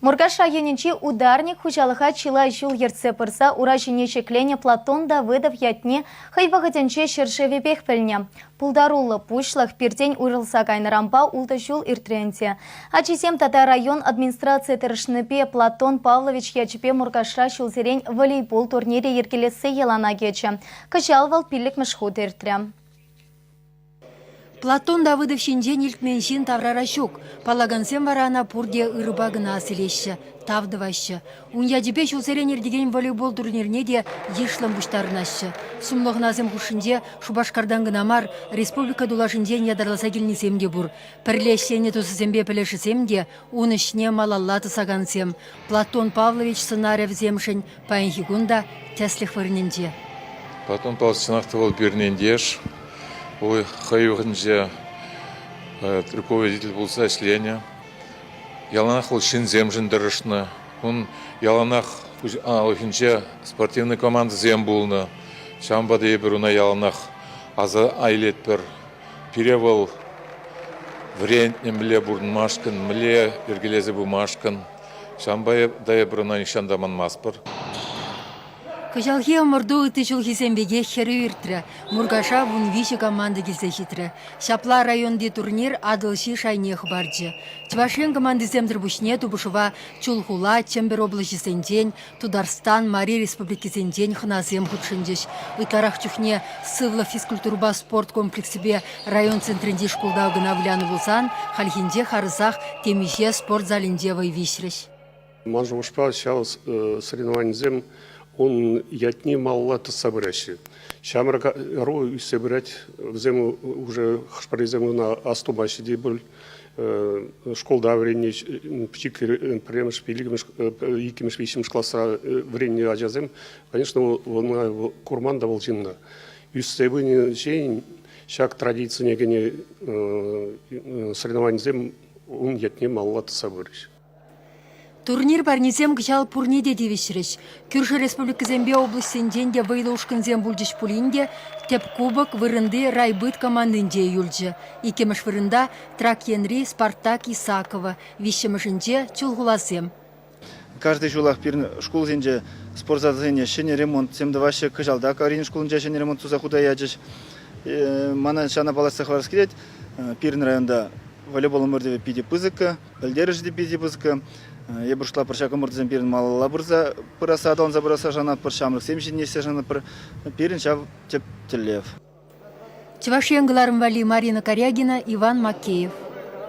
Мургаш районинчи ударник хучалыха чила жул ерце пырса урачине чеклене Платон Давыдов ятне хайвагатенче шершевепех пельне. Пулдарулы пушлах пиртень урылса кайнарампа улта жул иртренте. Ачисем тата район администрация тершнепе Платон Павлович ячепе Мургашра шулзерень волейбол турнире еркелесе елана кече. Качалвал пилік мышхут иртре. Платон Давыдов шинжен илтменшин таврара щук. Палагансем варана пурде ырыбагына аселеші, тавдывашы. Уньядипе шулсеренер деген волейбол турнирне де ешлым буштарынашы. Сумлығназым хушынде Шубашкардан гынамар республика дулашынден ядарласа келнесемде бур. Пірлешсене тусысембе пілешісемде унышне малаллаты сагансем. Платон Павлович сценарев земшін паенхигунда тәслих варненде. Платон Павлович сынақтывал бернендеш. Ой, хайығынже руководитель болса әшлене. Яланах ол шинзем жындырышны. Он яланах алхинже спортивный команда зем болны. Шамбада ебіруна яланах аза айлет бір перевал врентне мле бурн машкын, мле ергелезе бу машкын. Шамбада ебіруна нишандаман маспыр. Кыжалхе омырду ыты чулхисембеге хері үртірі. Мургаша вун виші команда келсе хитрі. Шапла районде турнир адылши шайнех барджы. Чвашен команды земдір бушне тубушыва Чулхула, Чембер области сендень, Тударстан, Мари республики сендень хыназем худшындеш. Итарах чухне сывла физкультурба спорт комплексібе район центрінде шкулда гынавляны болсан, халхинде харызах темише спорт залінде вайвишреш. Манжу ушпа сейчас соревнование зем он ятни маллаты собиращи. Шамрака рой собирать в зему уже хашпаризему на астубащи дебуль школда времени птикер премеш пилигмеш икимеш висимеш класса времени аджазем. Конечно, он курманда волчинна. Юстебыни шейн шаг традиции негене соревнование зем он ятни маллаты собиращи. Турнир барнизем гжал пурниде девишреш. Кюрши республика Зембе областенден де вайлушкан зем бульдиш пулинде, теп кубок вырынды райбыт командынде юльджи. Икемеш вырында Тракьенри, Спартак, Исакова, вишемешінде Чулгуласем. Каждый жулах пирн школ зенде спортзалыне шене ремонт семдавашы кыжалда карин школынча шене ремонт туза худая яджыш. Мана шана баласы хварскелет пирн районда волейбол мөрдеве пиди пызыка, бәлдережде пиди пызыка. Я прошла парчака мордзем пирн малала бурза пыраса адалан забыраса жанат парчамрық семшин несе жанат пыр пирн чав теп телев. Чвашенгаларым вали Марина Корягина, Иван Макеев.